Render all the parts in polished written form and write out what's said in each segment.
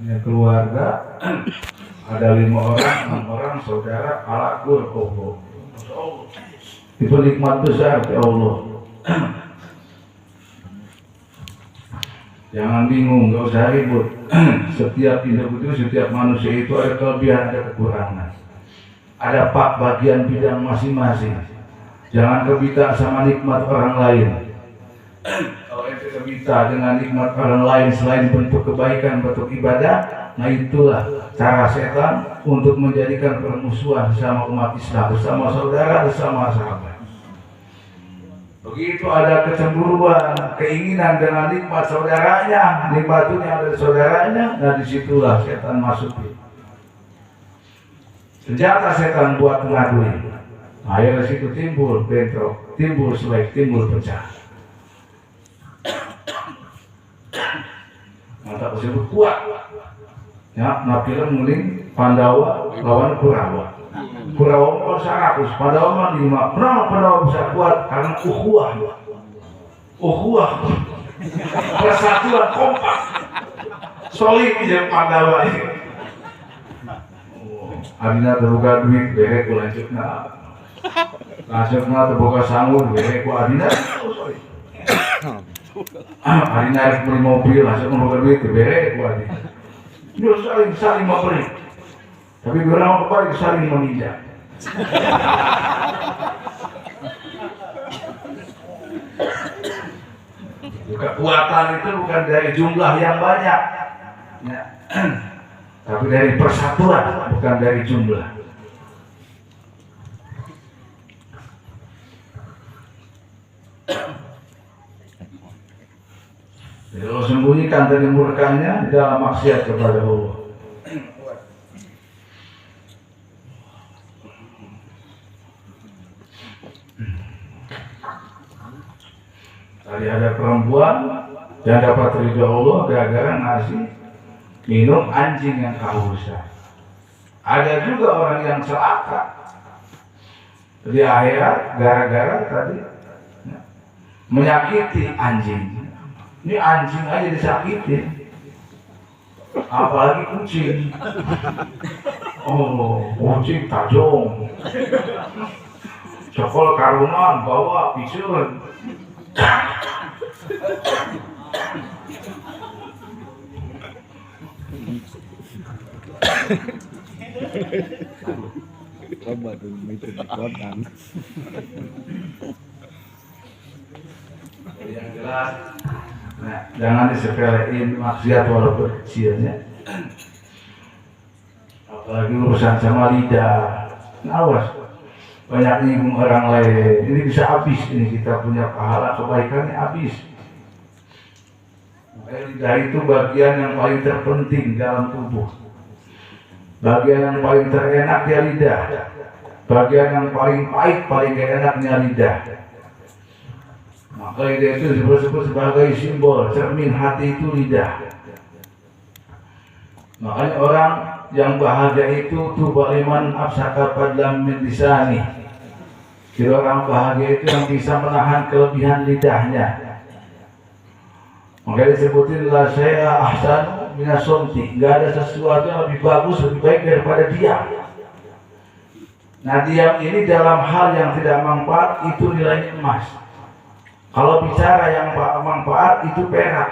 punya keluarga, ada 5 orang, 6 orang saudara, alakur Allah. Itu nikmat besar ya Allah. Jangan bingung, nggak usah ribut. Setiap individu, setiap manusia itu ada kelebihan, ada kekurangan. Ada bagian bidang masing-masing. Jangan kebita sama nikmat orang lain. Kalau ente kebita dengan nikmat orang lain selain bentuk kebaikan, bentuk ibadah, nah itulah cara setan untuk menjadikan permusuhan bersama umat Islam, bersama saudara, bersama sahabat. Begitu ada kecemburuan, keinginan dengan nikmat saudaranya, nikmat dunia dari saudaranya, nah disitulah setan masuk. Senjata setan buat mengadui. Nah, dari situ timbul bentrok, timbul selek, timbul pecah. Mata tersebut kuat. Ya, nah film nguling Pandawa lawan Kurawa. Kurawa mau 100, Pandawa mah 5. Kenapa Pandawa bisa kuat? Karena ukhuwah. Persatuan kompak. Solid di Pandawa ini. Adina terbuka duit, berek ku lanjutna. Lanjutna terbuka sanggup, berek ku Adina. Adina harus beli mobil, langsung terbuka duit, berek ku Adina. Dia saling memberi. Tapi berapa kali saling meninjak. Kekuatan itu bukan dari jumlah yang banyak, ya. Tapi dari persatuan, bukan dari jumlah. Jadi Allah sembunyikan dari murkanya di dalam maksiat kepada Allah. Tadi ada perempuan yang dapat ridho Allah gara-gara ngasih minum anjing yang kehausan. Ada juga orang yang celaka di akhirat gara-gara tadi menyakiti anjing. Ini anjing aja disakitin, apalagi kucing. Oh, kucing tajong. Cokol karungan bawa pisun. Coba tuh itu dikotan. Yang jelas, nah, jangan disepelein maksiat walaupun kecilnya. Apalagi urusan sama lidah. Awas, banyak nyinggung orang lain. Ini bisa habis. Ini kita punya pahala kebaikannya habis. Lidah itu bagian yang paling terpenting dalam tubuh. Bagian yang paling terenak dia lidah. Bagian yang paling pahit, paling enaknya lidah. Maka lidah itu disebut sebagai simbol cermin hati itu lidah. Makanya orang yang bahagia itu baliman absaka padlam min lisani. Jadi orang bahagia itu yang bisa menahan kelebihan lidahnya. Makanya disebutin la syai'a ahsan minas somti. Enggak ada sesuatu yang lebih bagus, lebih baik daripada diam. Nah, diam ini dalam hal yang tidak manfaat itu nilainya emas. Kalau bicara yang manfaat itu perak.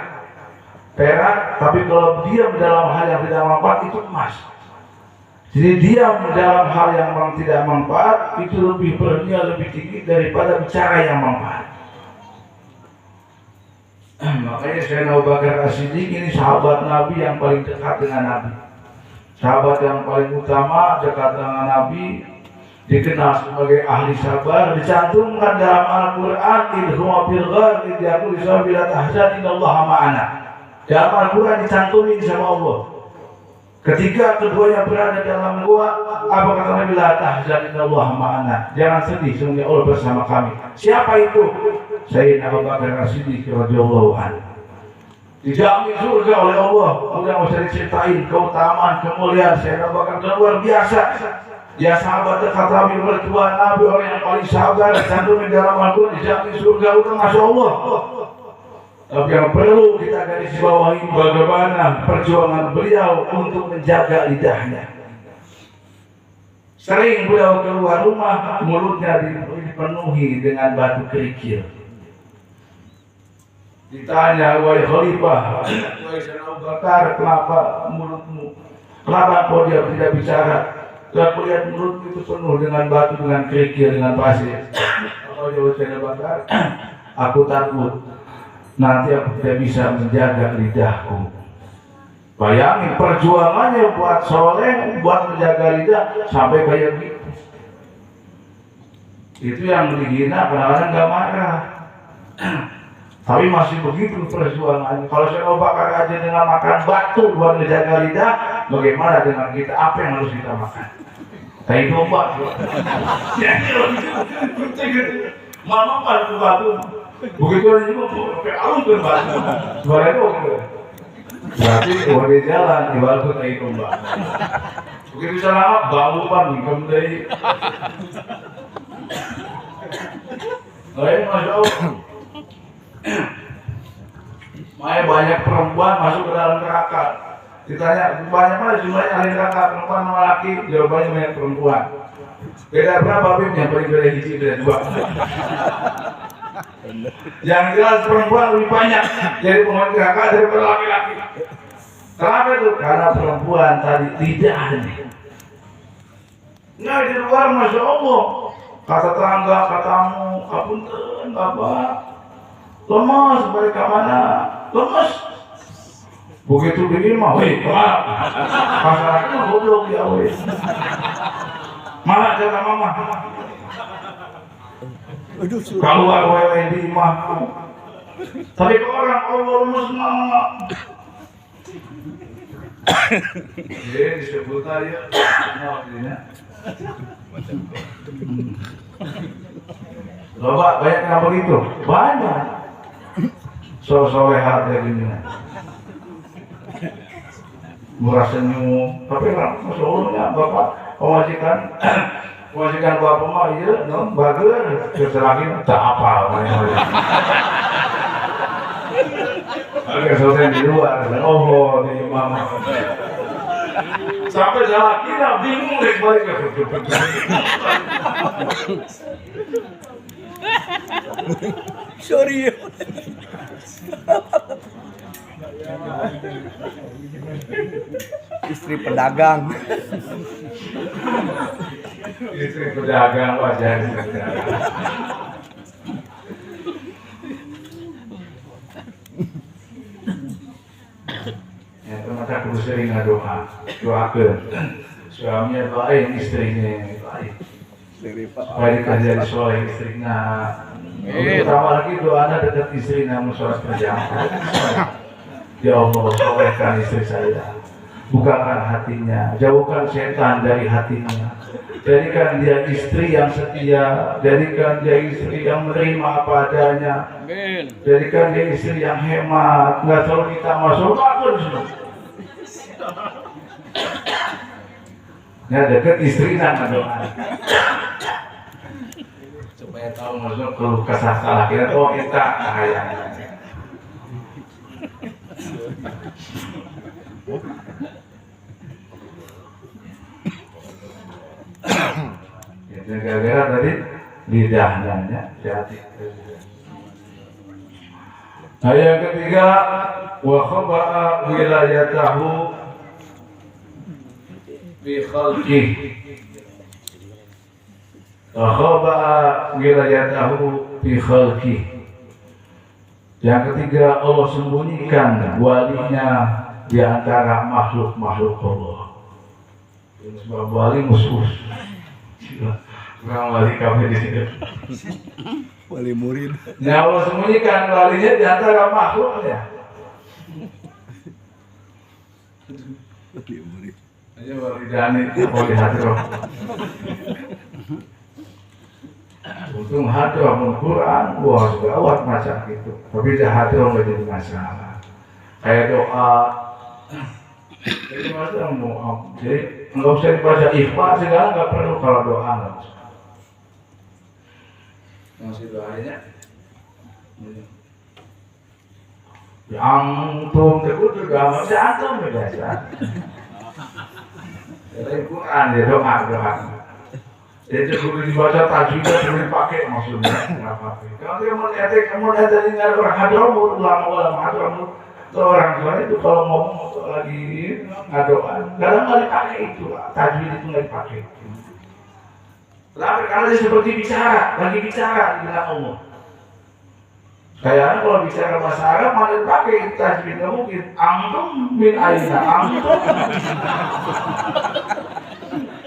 Perak, tapi kalau diam dalam hal yang tidak manfaat itu emas. Jadi diam dalam hal yang tidak manfaat itu lebih bernilai lebih tinggi daripada bicara yang manfaat. Makanya Sayyidina Abu Bakar As-Siddiq ini sahabat Nabi yang paling dekat dengan Nabi. Sahabat yang paling utama dekat dengan Nabi, dikenal sebagai ahli sabar, dicantumkan dalam Al-Quran idhuma bil ghar idhiyakul isra bila tahzan innallaha ma'ana. Dalam Al-Quran dicantumin sama Allah. Ketika keduanya berada dalam gua, apa kata Nabi? La tahzan innallaha ma'ana. Jangan sedih, sesungguhnya Allah bersama kami. Siapa itu? Sayyidina Abu Bakar As-Siddiq radhiyallahu anhu. Dijamin surga oleh Allah. Allah yang bisa diceritain keutamaan, kemuliaan Sayyidina Abu Bakar luar biasa. Ya sahabat dekat Nabi, mertua Nabi, orang yang paling sabar, cantum di dalam Al-Quran dijamin surga. Udah masya Allah. Tapi yang perlu kita garis bawahi bagaimana perjuangan beliau untuk menjaga lidahnya. Sering beliau keluar rumah, mulutnya dipenuhi dengan batu kerikil. Ditanya, wahai Khalifah, wahai Sayyidina Abu Bakar, kenapa mulutmu? Kenapa kau dia tidak bicara? Aku lihat mulut itu penuh dengan batu, dengan kerikil, dengan pasir. Kalau jawab Sayyidina Abu Bakar, aku takut nanti aku tidak bisa menjaga lidahku. Bayangin perjuangannya buat soleh, buat menjaga lidah sampai kayak gitu. Itu yang dihina, kadang-kadang nggak marah. Tapi masih begitu perjuangannya. Kalau saya Abu Bakar aja dengan makan batu buat menjaga lidah, bagaimana dengan kita? Apa yang harus kita makan? Kayak domba. Mama batu. Begitu aja juga pakai alun ke batu. Suara itu berarti kalau di jalan ibarat kayak domba. Begitu jalan bau pan kembali. Masya Allah. Makanya banyak perempuan masuk ke dalam neraka. Ditanya banyak mana jumlahnya ahli neraka, perempuan sama laki? Jawabannya banyak perempuan. Beda berapa bibnya? Paling beda hiji, beda dua. Yang jelas perempuan lebih banyak jadi penghuni neraka daripada laki-laki. Kenapa itu? Karena perempuan tadi tidak ada. Nah di luar Masya Allah, kata tetangga, katamu, kapunten, bapak, lemas, mereka mana? Lemas. Begitu begini mah, weh, masalahnya goblok ya, weh. Malah kata mama, keluar wewe di imah. Tapi ke orang Allah lemas mama. Jadi disebut aja, coba banyak yang begitu, banyak. Solehat ya dunia. Murah senyum, tapi Masya Allahnya Bapak pemajikan Bapak mah iya, bagus, keselagi tak apa. Agak selesai di luar, oh di mama. Sampai jalan kita bingung deh balik ke Sorry. Istri pedagang. Istri pedagang wajar. Ya ternyata kudu sering doakeun. Suaminya baik, istrinya baik. Supaya dikajari soleh istrinya. Pertama lagi doanya dekat istrinya sholat berjamaah. Ya Allah, solehkan istri saya. Bukakan hatinya, jauhkan setan dari hatinya. Jadikan dia istri yang setia, jadikan dia istri yang menerima apa adanya. Jadikan dia istri yang hemat, nggak selalu kita masuk akun semua. Ya dekat istri sama doa. Supaya tahu masuk keluh kesah salah kita, oh kita kayaknya. Gara-gara tadi lidahnya hati. Nah yang ketiga, wa khaba'a wilayatahu bi khalqih. Wa khaba'a wilayatahu bi khalqih. Yang ketiga, Allah sembunyikan walinya di antara makhluk-makhluk Allah. Sebab wali musuh. Kurang wali kami di sini. Wali murid. Ya Allah sembunyikan walinya di antara makhluknya. Wali murid. Aja wali dani, wali hadroh. Untung hadroh Al-Quran, wah gawat macam gitu. Tapi dah hadroh nggak jadi masalah. Kayak doa. Jadi masalah mau, jadi nggak usah dibaca ikhfa segala nggak perlu kalau doa nggak usah. Masih doanya. Antum tersebut juga masih antum biasa. Jadi Quran ya doa. Jadi kudu dibaca tajwidnya kudu dipakai maksudnya nggak pakai. Kalau kamu lihat dari orang hadramut ulama hadramut orang tua itu kalau ngomong lagi ngadoan kadang nggak dipakai itu tajwid itu nggak dipakai. Tapi karena dia seperti lagi bicara di dalam umum. Kayaknya kalau bicara bahasa Arab malah dipakai tajwid nggak mungkin. Antum min aina antum.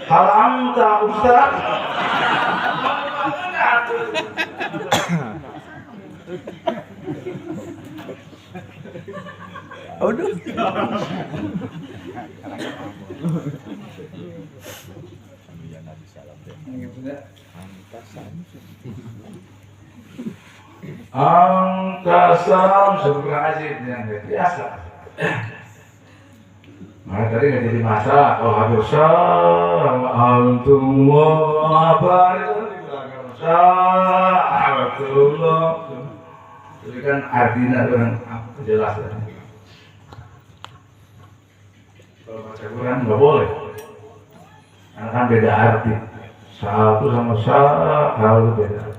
Hal anta ustaz. Aduh. Angkasam sebuah ajib yang biasa. Nah tadi nggak jadi masalah. Oh hadosa, antum apa itu di belakang Alhamdulillah. Jadi kan artinya orang jelas ya. Kalau baca Quran nggak boleh. Karena kan beda arti. Satu sama satu beda.